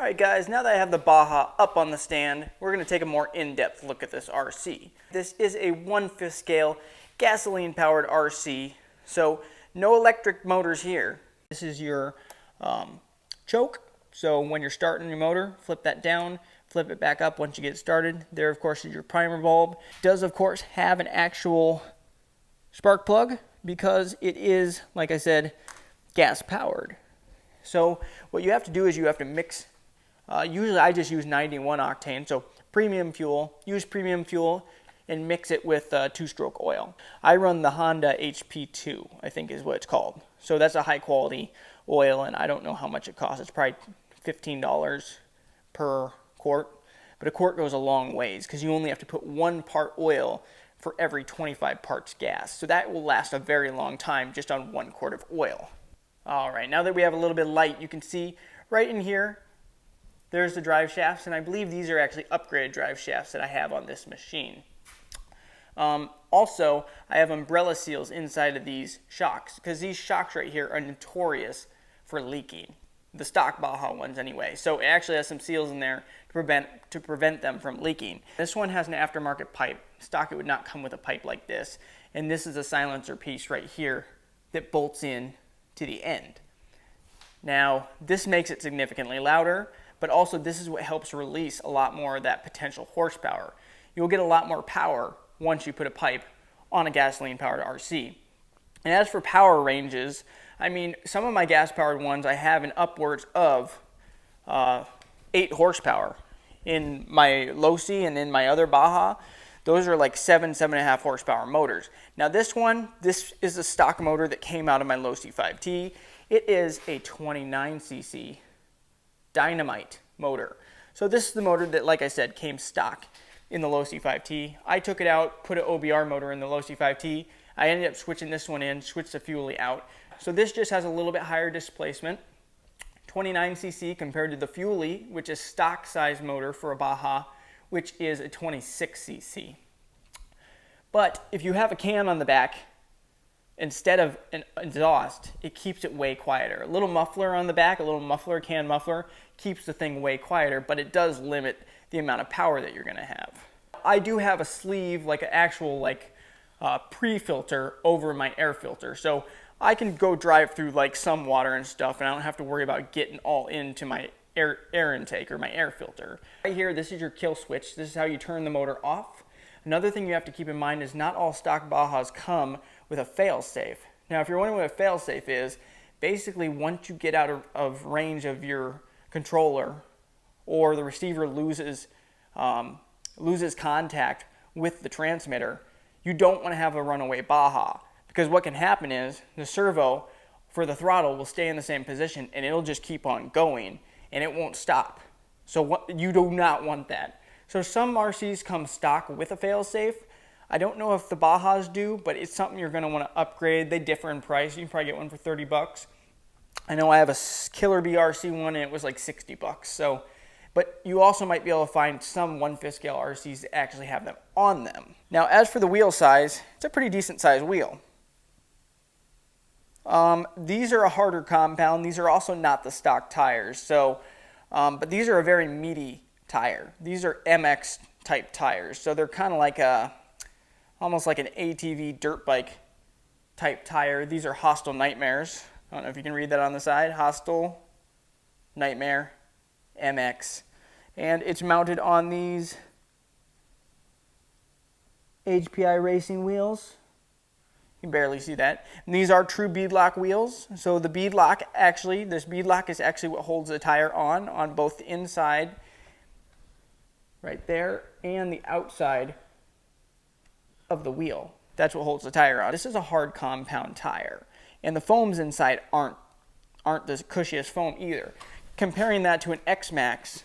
Alright guys, now that I have the Baja up on the stand, we're going to take a more in-depth look at this RC. This is a 1/5 scale gasoline powered RC, so no electric motors here. This is your choke, so when you're starting your motor, flip that down, flip it back up once you get started. There of course is your primer bulb. It does of course have an actual spark plug because it is, like I said, gas powered. So what you have to do is you have to mix. Usually I just use 91 octane, so premium fuel. Use premium fuel and mix it with 2-stroke oil. I run the Honda HP2, I think is what it's called. So that's a high quality oil, and I don't know how much it costs. It's probably $15 per quart, but a quart goes a long ways because you only have to put 1 part oil for every 25 parts gas. So that will last a very long time just on 1 quart of oil. All right, now that we have a little bit of light, you can see right in here, there's the drive shafts, and I believe these are actually upgraded drive shafts that I have on this machine. Also, I have umbrella seals inside of these shocks, because these shocks right here are notorious for leaking. The stock Baja ones anyway. So it actually has some seals in there to prevent them from leaking. This one has an aftermarket pipe. Stock it would not come with a pipe like this. And this is a silencer piece right here that bolts in to the end. Now, this makes it significantly louder, but also this is what helps release a lot more of that potential horsepower. You'll get a lot more power once you put a pipe on a gasoline powered RC. And as for power ranges, I mean, some of my gas powered ones I have in upwards of 8 horsepower. In my Losi and in my other Baja, those are like 7.5 horsepower motors. Now this one, this is the stock motor that came out of my Losi 5T. It is a 29cc dynamite motor. So this is the motor that, like I said, came stock in the Losi 5T. I took it out, put an OBR motor in the Losi 5T. I ended up switching this one in, switched the Fuelie out. So this just has a little bit higher displacement, 29cc compared to the Fuelie, which is stock size motor for a Baja, which is a 26cc. But if you have a can on the back, instead of an exhaust, it keeps it way quieter. A little muffler on the back, a little muffler, can muffler, keeps the thing way quieter, but it does limit the amount of power that you're gonna have. I do have a sleeve, like an actual pre-filter over my air filter. So I can go drive through like some water and stuff, and I don't have to worry about getting all into my air intake or my air filter. Right here, this is your kill switch. This is how you turn the motor off. Another thing you have to keep in mind is not all stock Bajas come with a fail-safe. Now, if you're wondering what a fail-safe is, basically once you get out of range of your controller or the receiver loses contact with the transmitter, you don't want to have a runaway Baja, because what can happen is the servo for the throttle will stay in the same position and it'll just keep on going and it won't stop. So you do not want that. So some RCs come stock with a fail-safe. I don't know if the Bajas do, but it's something you're going to want to upgrade. They differ in price. You can probably get one for 30 bucks. I know I have a Killer BRC one and it was like 60 bucks. So, but you also might be able to find some 1/5 scale RCs that actually have them on them. Now, as for the wheel size, it's a pretty decent sized wheel. These are a harder compound. These are also not the stock tires. So, but these are a very meaty tire. These are MX type tires. So they're kind of like almost like an ATV dirt bike type tire. These are Hostile Nightmares. I don't know if you can read that on the side. Hostile Nightmare MX. And it's mounted on these HPI racing wheels. You can barely see that. And these are true beadlock wheels. So the beadlock actually, this beadlock is actually what holds the tire on both the inside right there and the outside of the wheel. That's what holds the tire on. This is a hard compound tire, and the foams inside aren't the cushiest foam either. Comparing that to an Xmaxx,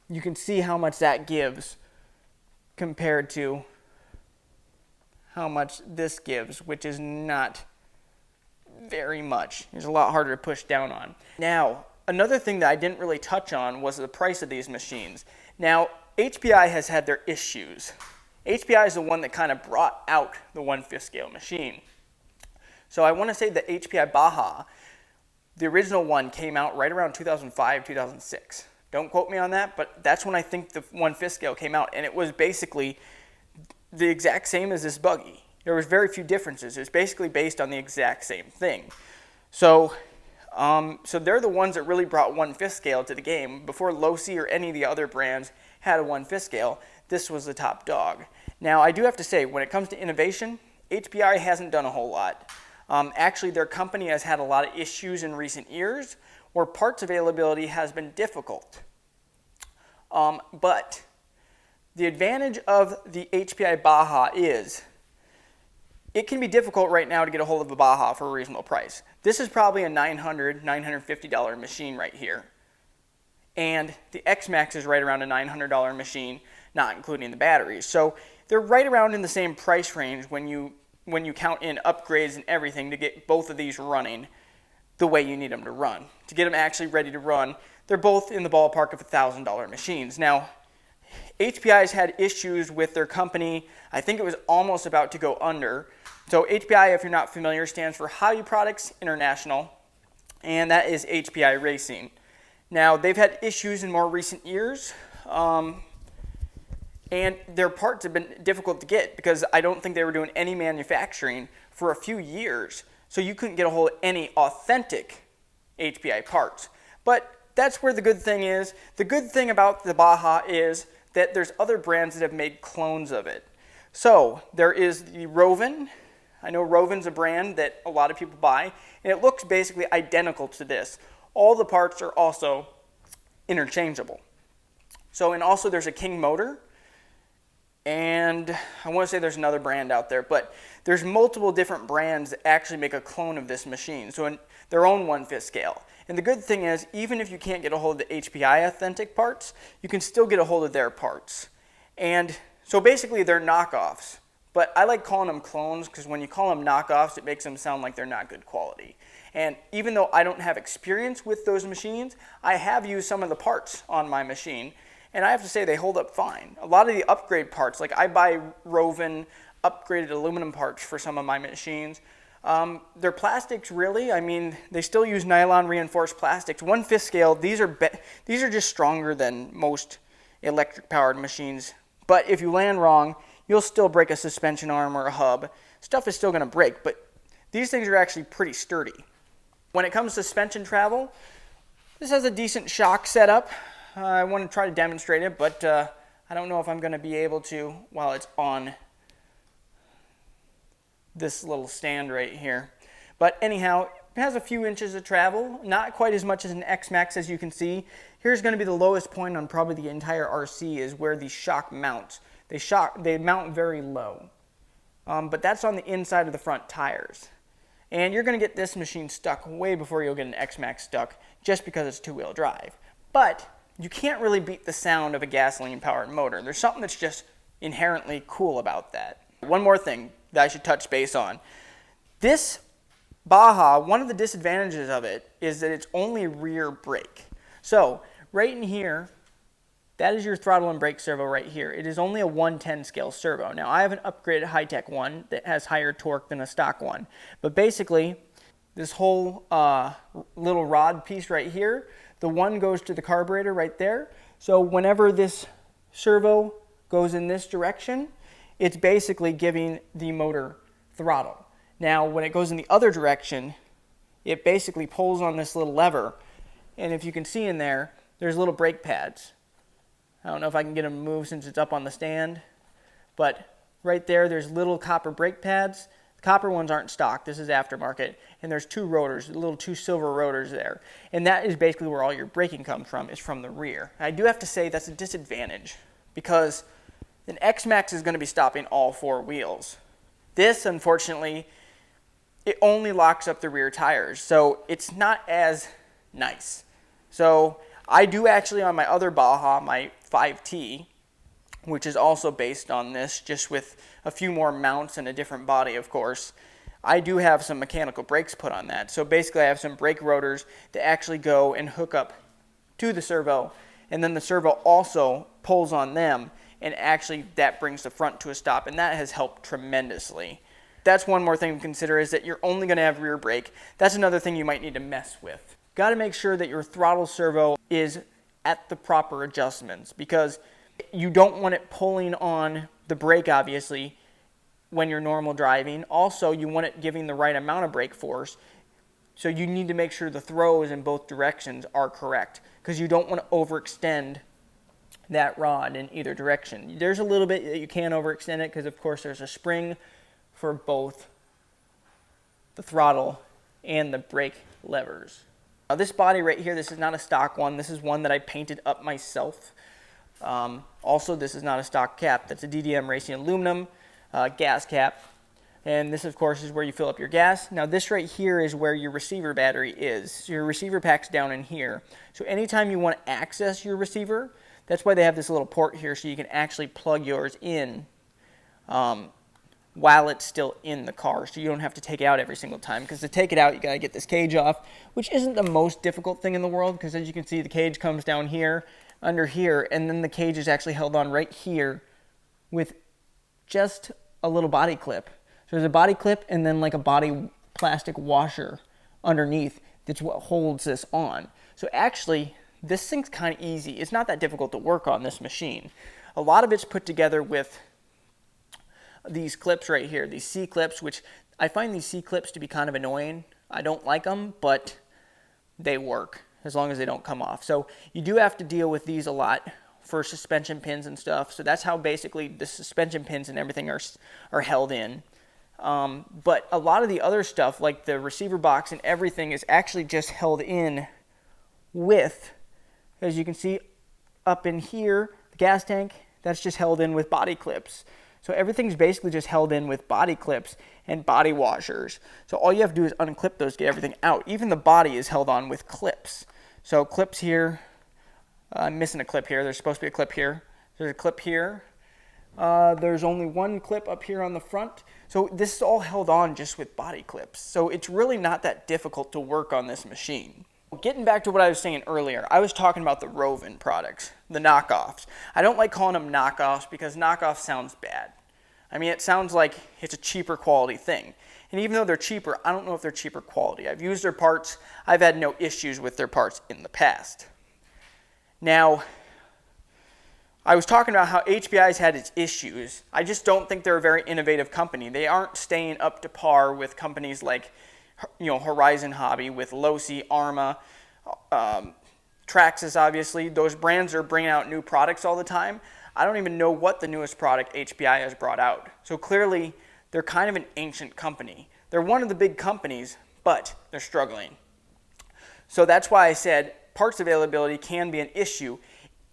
you can see how much that gives compared to how much this gives, which is not very much. It's a lot harder to push down on. Now, another thing that I didn't really touch on was the price of these machines. Now, HPI has had their issues. HPI is the one that kind of brought out the 1/5 scale machine. So I want to say that Hpi Baja the original one came out right around 2005, 2006. Don't quote me on that, but that's when I think the 1/5 scale came out, and it was basically the exact same as this buggy. There was very few differences. It was basically based on the exact same thing. So they're the ones that really brought 1/5 scale to the game. Before Losi or any of the other brands had a 1/5 scale, this was the top dog. Now, I do have to say, when it comes to innovation, HPI hasn't done a whole lot. Actually, their company has had a lot of issues in recent years where parts availability has been difficult. But the advantage of the Hpi Baja is it can be difficult right now to get a hold of a Baja for a reasonable price. This is probably a $900, $950 machine right here. And the Xmaxx is right around a $900 machine, not including the batteries. So they're right around in the same price range when you count in upgrades and everything to get both of these running the way you need them to run. To get them actually ready to run, they're both in the ballpark of $1,000 machines. Now, HPI's had issues with their company. I think it was almost about to go under. So HPI, if you're not familiar, stands for Hpi Products International, and that is HPI Racing. Now, they've had issues in more recent years, and their parts have been difficult to get because I don't think they were doing any manufacturing for a few years. So you couldn't get a hold of any authentic HPI parts. But that's where the good thing is. The good thing about the Baja is that there's other brands that have made clones of it. So there is the Rovan. I know Rovan's a brand that a lot of people buy, and it looks basically identical to this. All the parts are also interchangeable. So, and also there's a King Motor, and I want to say there's another brand out there, but there's multiple different brands that actually make a clone of this machine, so in their own 1/5 scale. And the good thing is, even if you can't get a hold of the HPI authentic parts, you can still get a hold of their parts. And so basically they're knockoffs, but I like calling them clones because when you call them knockoffs, it makes them sound like they're not good quality. And even though I don't have experience with those machines, I have used some of the parts on my machine, and I have to say they hold up fine. A lot of the upgrade parts, like I buy Rovan upgraded aluminum parts for some of my machines. They're plastics, really. I mean, they still use nylon reinforced plastics. 1/5 scale, these are just stronger than most electric powered machines. But if you land wrong, you'll still break a suspension arm or a hub. Stuff is still going to break, but these things are actually pretty sturdy. When it comes to suspension travel, this has a decent shock setup. I want to try to demonstrate it, but I don't know if I'm going to be able to while it's on this little stand right here. But anyhow, it has a few inches of travel, not quite as much as an Xmaxx as you can see. Here's going to be the lowest point on probably the entire RC is where the shock mounts. They mount very low, but that's on the inside of the front tires. And you're going to get this machine stuck way before you'll get an Xmaxx stuck just because it's two-wheel drive. But you can't really beat the sound of a gasoline-powered motor. There's something that's just inherently cool about that. One more thing that I should touch base on. This Baja, one of the disadvantages of it is that it's only rear brake. So right in here, that is your throttle and brake servo right here. It is only a 1/10 scale servo. Now, I have an upgraded high-tech one that has higher torque than a stock one. But basically, this whole little rod piece right here, the one goes to the carburetor right there. So whenever this servo goes in this direction, it's basically giving the motor throttle. Now, when it goes in the other direction, it basically pulls on this little lever. And if you can see in there, there's little brake pads. I don't know if I can get them to move since it's up on the stand, but right there, there's little copper brake pads. The copper ones aren't stock. This is aftermarket, and there's two rotors, little two silver rotors there, and that is basically where all your braking comes from, is from the rear. I do have to say that's a disadvantage because an Xmaxx is going to be stopping all four wheels. This, unfortunately, it only locks up the rear tires, so it's not as nice. So I do actually on my other Baja, my 5T, which is also based on this, just with a few more mounts and a different body, of course, I do have some mechanical brakes put on that. So basically I have some brake rotors that actually go and hook up to the servo, and then the servo also pulls on them, and actually that brings the front to a stop, and that has helped tremendously. that's one more thing to consider, is that you're only going to have rear brake. That's another thing you might need to mess with. Got to make sure that your throttle servo is at the proper adjustments, because you don't want it pulling on the brake, obviously, when you're normal driving. Also, you want it giving the right amount of brake force. So you need to make sure the throws in both directions are correct, because you don't want to overextend that rod in either direction. There's a little bit that you can overextend it, because of course there's a spring for both the throttle and the brake levers. Now this body right here, this is not a stock one. This is one that I painted up myself. Also, this is not a stock cap. That's a DDM Racing aluminum gas cap. And this, of course, is where you fill up your gas. Now, this right here is where your receiver battery is. So your receiver pack's down in here. So anytime you want to access your receiver, that's why they have this little port here, so you can actually plug yours in while it's still in the car. So you don't have to take it out every single time. Because to take it out, you got to get this cage off, which isn't the most difficult thing in the world, because as you can see, the cage comes down here, under here, and then the cage is actually held on right here with just a little body clip. So there's a body clip and then like a body plastic washer underneath. That's what holds this on. So actually, this thing's kind of easy. It's not that difficult to work on this machine. A lot of it's put together with these clips right here, these C-clips, which I find these C-clips to be kind of annoying. I don't like them, but they work as long as they don't come off. So you do have to deal with these a lot for suspension pins and stuff. So that's how basically the suspension pins and everything are held in. But a lot of the other stuff, like the receiver box and everything, is actually just held in with, as you can see up in here, the gas tank, that's just held in with body clips. So everything's basically just held in with body clips and body washers. So all you have to do is unclip those, get everything out. Even the body is held on with clips. So clips here, I'm missing a clip here. There's supposed to be a clip here. There's a clip here. There's only one clip up here on the front. So this is all held on just with body clips. So it's really not that difficult to work on this machine. Getting back to what I was saying earlier, I was talking about the Rovan products, the knockoffs. I don't like calling them knockoffs because knockoff sounds bad. I mean, it sounds like it's a cheaper quality thing. And even though they're cheaper, I don't know if they're cheaper quality. I've used their parts. I've had no issues with their parts in the past. Now, I was talking about how HPI's had its issues. I just don't think they're a very innovative company. They aren't staying up to par with companies like, Horizon Hobby, with Losi, Arma, Traxxas, obviously. Those brands are bringing out new products all the time. I don't even know what the newest product HPI has brought out. So clearly, they're kind of an ancient company. They're one of the big companies, but they're struggling. So that's why I said parts availability can be an issue.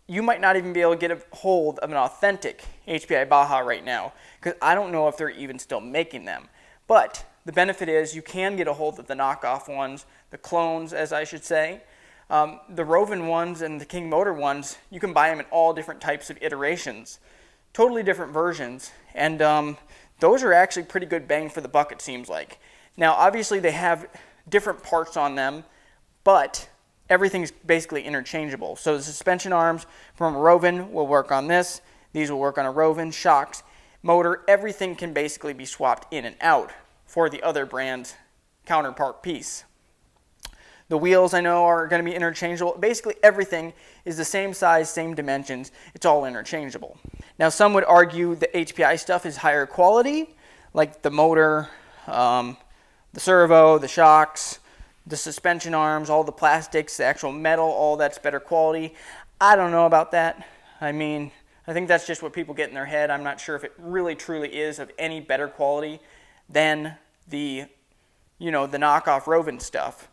You might not even be able to get a hold of an authentic Hpi Baja right now, because I don't know if they're even still making them. But the benefit is you can get a hold of the knockoff ones, the clones, as I should say. The Rovan ones and the King Motor ones, you can buy them in all different types of iterations, totally different versions, and those are actually pretty good bang for the buck, it seems like. Now, obviously, they have different parts on them, but everything's basically interchangeable. So the suspension arms from a Rovan will work on this. These will work on a Rovan. Shocks, motor, everything can basically be swapped in and out for the other brand's counterpart piece. The wheels, I know, are going to be interchangeable. Basically, everything is the same size, same dimensions. It's all interchangeable. Now, some would argue the HPI stuff is higher quality, like the motor, the servo, the shocks, the suspension arms, all the plastics, the actual metal, all that's better quality. I don't know about that. I mean, I think that's just what people get in their head. I'm not sure if it really truly is of any better quality than the, the knockoff Rovan stuff.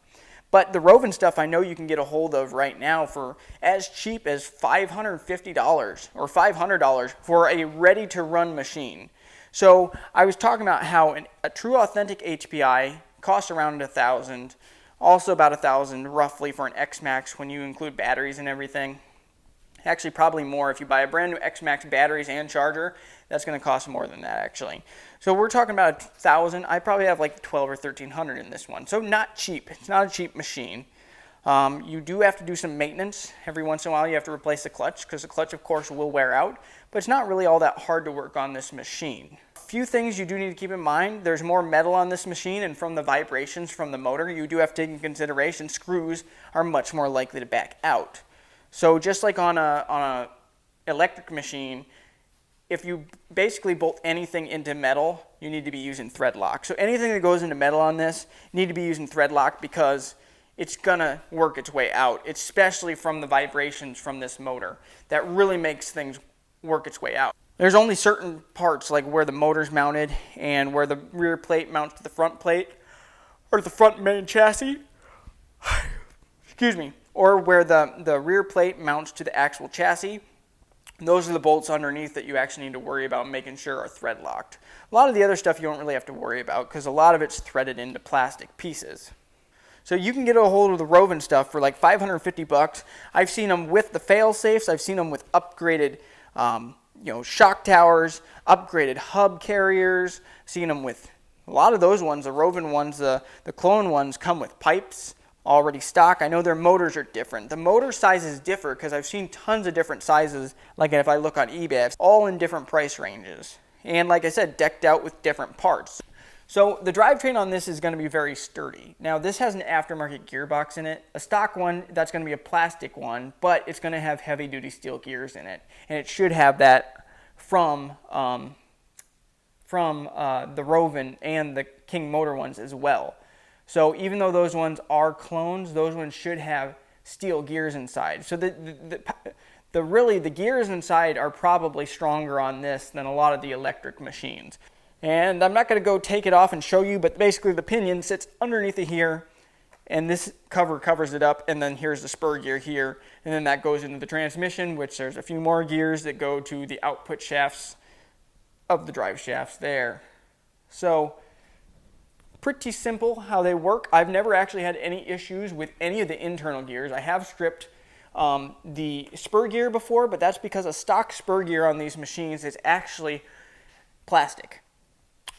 But the Rovan stuff I know you can get a hold of right now for as cheap as $550 or $500 for a ready-to-run machine. So I was talking about how a true authentic HPI costs around $1,000, also about $1,000 roughly for an Xmaxx when you include batteries and everything. Actually, probably more. If you buy a brand new Xmaxx batteries and charger, that's going to cost more than that, actually. So we're talking about $1,000. I probably have like $1,200 or $1,300 in this one. So not cheap. It's not a cheap machine. You do have to do some maintenance. Every once in a while you have to replace the clutch because the clutch of course will wear out, but it's not really all that hard to work on this machine. A few things you do need to keep in mind. There's more metal on this machine, and from the vibrations from the motor, you do have to take into consideration screws are much more likely to back out. So just like on a electric machine, if you basically bolt anything into metal, you need to be using thread lock. So anything that goes into metal on this, you need to be using thread lock because it's gonna work its way out, especially from the vibrations from this motor. That really makes things work its way out. There's only certain parts, like where the motor's mounted and where the rear plate mounts to the front plate, or the front main chassis, excuse me, or where the rear plate mounts to the actual chassis. Those are the bolts underneath that you actually need to worry about making sure are thread locked. A lot of the other stuff you don't really have to worry about because a lot of it's threaded into plastic pieces. So you can get a hold of the Rovan stuff for like 550 bucks. I've seen them with the fail safes. I've seen them with upgraded shock towers, upgraded hub carriers. Seen them with a lot of those ones. The Rovan ones, the clone ones come with pipes already stock. I know their motors are different. The motor sizes differ because I've seen tons of different sizes. Like if I look on eBay, it's all in different price ranges. And like I said, decked out with different parts. So the drivetrain on this is going to be very sturdy. Now this has an aftermarket gearbox in it. A stock one, that's going to be a plastic one, but it's going to have heavy duty steel gears in it. And it should have that from the Rovan and the King Motor ones as well. So even though those ones are clones, those ones should have steel gears inside. So the gears inside are probably stronger on this than a lot of the electric machines. And I'm not going to go take it off and show you, but basically the pinion sits underneath it here, and this cover covers it up, and then here's the spur gear here, and then that goes into the transmission, which there's a few more gears that go to the output shafts of the drive shafts there. So pretty simple how they work. I've never actually had any issues with any of the internal gears. I have stripped the spur gear before, but that's because a stock spur gear on these machines is actually plastic,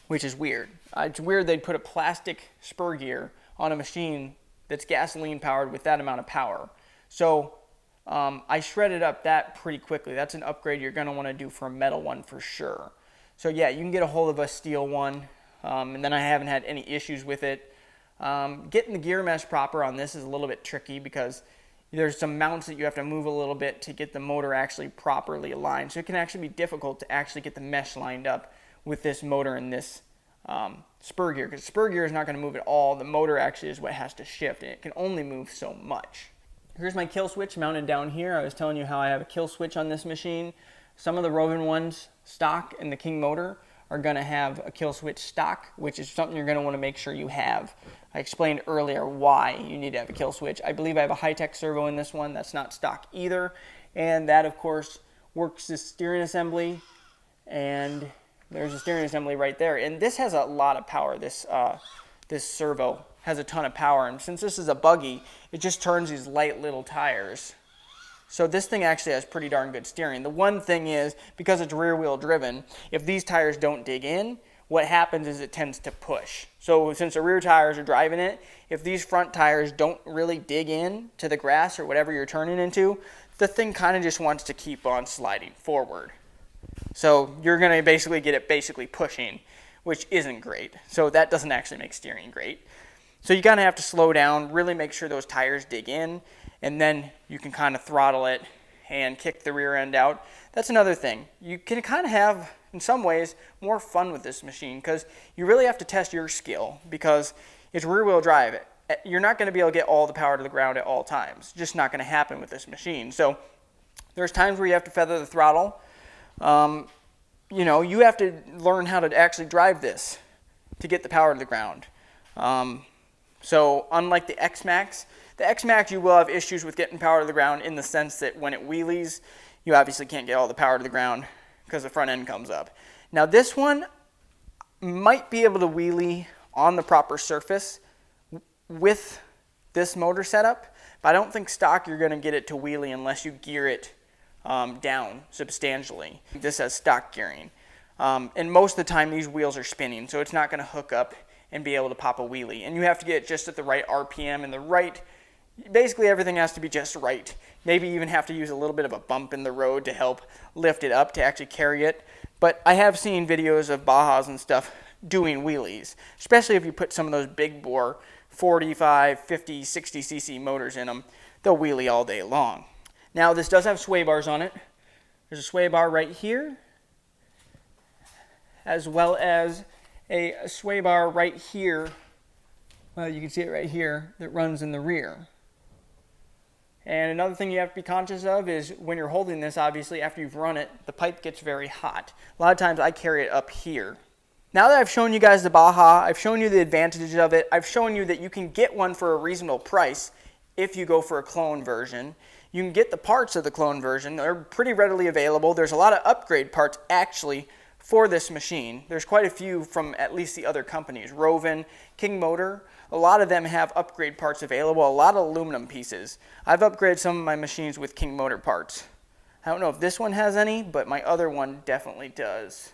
which is weird. It's weird they'd put a plastic spur gear on a machine that's gasoline powered with that amount of power. So I shredded up that pretty quickly. That's an upgrade you're going to want to do for a metal one for sure. So yeah, you can get a hold of a steel one. And then I haven't had any issues with it. Getting the gear mesh proper on this is a little bit tricky because there's some mounts that you have to move a little bit to get the motor actually properly aligned. So it can actually be difficult to actually get the mesh lined up with this motor and this spur gear, because spur gear is not going to move at all. The motor actually is what has to shift, and it can only move so much. Here's my kill switch mounted down here. I was telling you how I have a kill switch on this machine. Some of the Rovan ones stock in the King motor are going to have a kill switch stock, which is something you're going to want to make sure you have. I explained earlier why you need to have a kill switch. I believe I have a high-tech servo in this one that's not stock either, and that of course works the steering assembly, and there's a steering assembly right there. And this has a lot of power. This servo has a ton of power, and since this is a buggy, it just turns these light little tires. So this thing actually has pretty darn good steering. The one thing is, because it's rear wheel driven, if these tires don't dig in, what happens is it tends to push. So since the rear tires are driving it, if these front tires don't really dig in to the grass or whatever you're turning into, the thing kind of just wants to keep on sliding forward. So you're going to basically get it pushing, which isn't great. So that doesn't actually make steering great. So you kind of have to slow down, really make sure those tires dig in, and then you can kind of throttle it and kick the rear end out. That's another thing. You can kind of have, in some ways, more fun with this machine because you really have to test your skill because it's rear wheel drive. You're not going to be able to get all the power to the ground at all times. It's just not going to happen with this machine. So there's times where you have to feather the throttle. You have to learn how to actually drive this to get the power to the ground. So unlike the Xmaxx, you will have issues with getting power to the ground in the sense that when it wheelies, you obviously can't get all the power to the ground because the front end comes up. Now this one might be able to wheelie on the proper surface with this motor setup, but I don't think stock you're going to get it to wheelie unless you gear it down substantially. This has stock gearing. And most of the time these wheels are spinning, so it's not going to hook up and be able to pop a wheelie. And you have to get it just at the right RPM and the right Basically everything has to be just right. Maybe even have to use a little bit of a bump in the road to help lift it up to actually carry it. But I have seen videos of Bajas and stuff doing wheelies, especially if you put some of those big bore 45, 50, 60 cc motors in them. They'll wheelie all day long. Now this does have sway bars on it. There's a sway bar right here, as well as a sway bar right here. Well, you can see it right here that runs in the rear. And another thing you have to be conscious of is when you're holding this, obviously after you've run it, the pipe gets very hot. A lot of times I carry it up here. Now that I've shown you guys the Baja, I've shown you the advantages of it, I've shown you that you can get one for a reasonable price if you go for a clone version. You can get the parts of the clone version. They're pretty readily available. There's a lot of upgrade parts actually for this machine. There's quite a few from at least the other companies. Rovan, King Motor, a lot of them have upgrade parts available, a lot of aluminum pieces. I've upgraded some of my machines with King Motor parts. I don't know if this one has any, but my other one definitely does.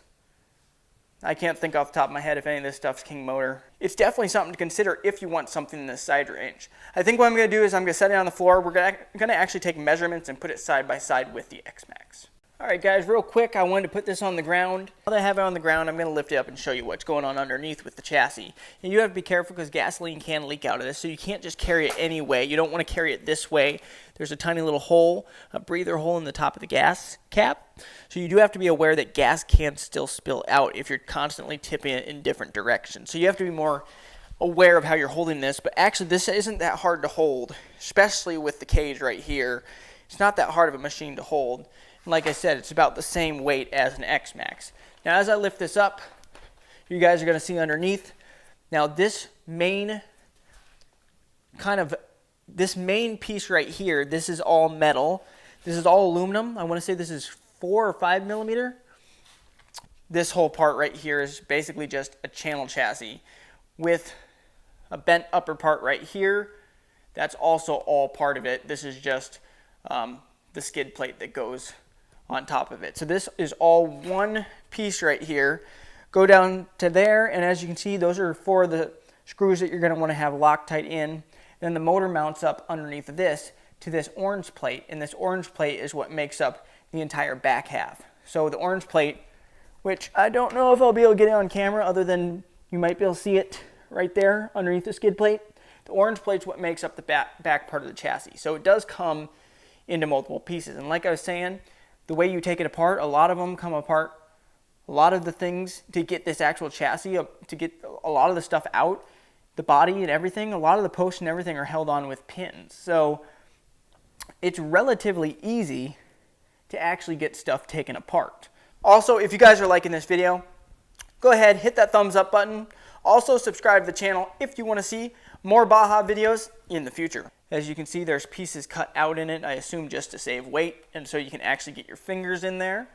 I can't think off the top of my head if any of this stuff's King Motor. It's definitely something to consider if you want something in this side range. I think what I'm going to do is I'm going to set it on the floor. We're going to actually take measurements and put it side by side with the Xmaxx. Alright guys, real quick, I wanted to put this on the ground. Now that I have it on the ground, I'm going to lift it up and show you what's going on underneath with the chassis. And you have to be careful because gasoline can leak out of this, so you can't just carry it any way. You don't want to carry it this way. There's a tiny little hole, a breather hole in the top of the gas cap. So you do have to be aware that gas can still spill out if you're constantly tipping it in different directions. So you have to be more aware of how you're holding this, but actually this isn't that hard to hold, especially with the cage right here. It's not that hard of a machine to hold. Like I said, it's about the same weight as an Xmaxx. Now as I lift this up, you guys are going to see underneath. Now this main piece right here, this is all metal. This is all aluminum. I want to say this is 4 or 5 millimeter. This whole part right here is basically just a channel chassis with a bent upper part right here. That's also all part of it. This is just the skid plate that goes on top of it. So this is all one piece right here. Go down to there, and as you can see, those are 4 of the screws that you're going to want to have Loctite in. Then the motor mounts up underneath of this to this orange plate, and this orange plate is what makes up the entire back half. So the orange plate, which I don't know if I'll be able to get it on camera other than you might be able to see it right there underneath the skid plate. The orange plate is what makes up the back part of the chassis. So it does come into multiple pieces. And like I was saying, the way you take it apart, a lot of them come apart. A lot of the things to get this actual chassis, to get a lot of the stuff out, the body and everything, a lot of the posts and everything are held on with pins. So it's relatively easy to actually get stuff taken apart. Also, if you guys are liking this video, go ahead, hit that thumbs up button. Also, subscribe to the channel if you want to see more Baja videos in the future. As you can see, there's pieces cut out in it, I assume just to save weight, and so you can actually get your fingers in there.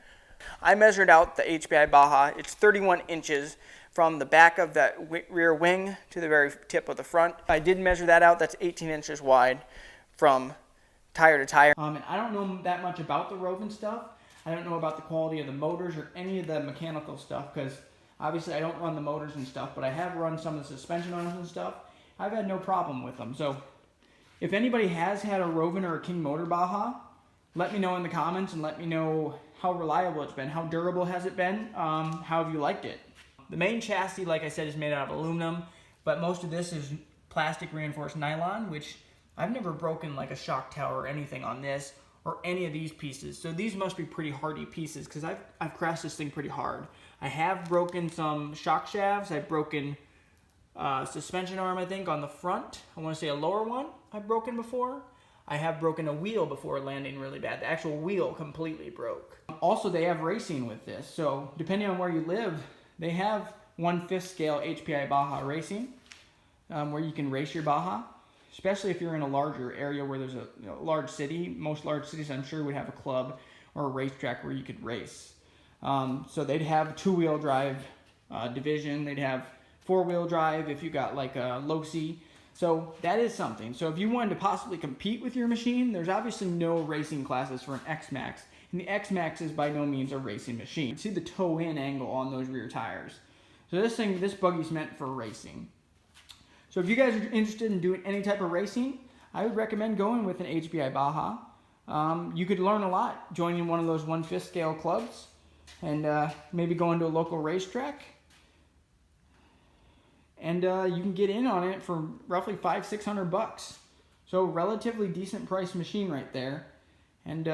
I measured out the Hpi Baja. It's 31 inches from the back of that rear wing to the very tip of the front. I did measure that out. That's 18 inches wide from tire to tire. And I don't know that much about the Rovan stuff. I don't know about the quality of the motors or any of the mechanical stuff because obviously I don't run the motors and stuff, but I have run some of the suspension arms and stuff. I've had no problem with them. So if anybody has had a Rovan or a King Motor Baja, let me know in the comments and let me know how reliable it's been, how durable has it been, how have you liked it. The main chassis, like I said, is made out of aluminum, but most of this is plastic reinforced nylon, which I've never broken like a shock tower or anything on this or any of these pieces. So these must be pretty hardy pieces because I've crashed this thing pretty hard. I have broken some shock shafts. I've broken suspension arm, I think, on the front. I want to say a lower one I've broken before. I have broken a wheel before landing really bad. The actual wheel completely broke. Also, they have racing with this. So depending on where you live, they have 1/5 scale Hpi Baja racing where you can race your Baja, especially if you're in a larger area where there's a large city. Most large cities, I'm sure, would have a club or a racetrack where you could race. So they'd have 2-wheel drive division. They'd have 4-wheel drive if you got like a low-C. So that is something. So if you wanted to possibly compete with your machine, there's obviously no racing classes for an Xmaxx. And the Xmaxx is by no means a racing machine. You see the toe-in angle on those rear tires. So this buggy's meant for racing. So if you guys are interested in doing any type of racing, I would recommend going with an HPI Baja. You could learn a lot joining one of those 1/5 scale clubs, and maybe going to a local racetrack. And you can get in on it for roughly $500-600. So relatively decent price machine right there. And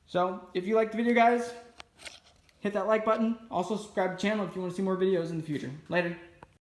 so if you liked the video, guys, hit that like button. Also subscribe to the channel if you want to see more videos in the future. Later.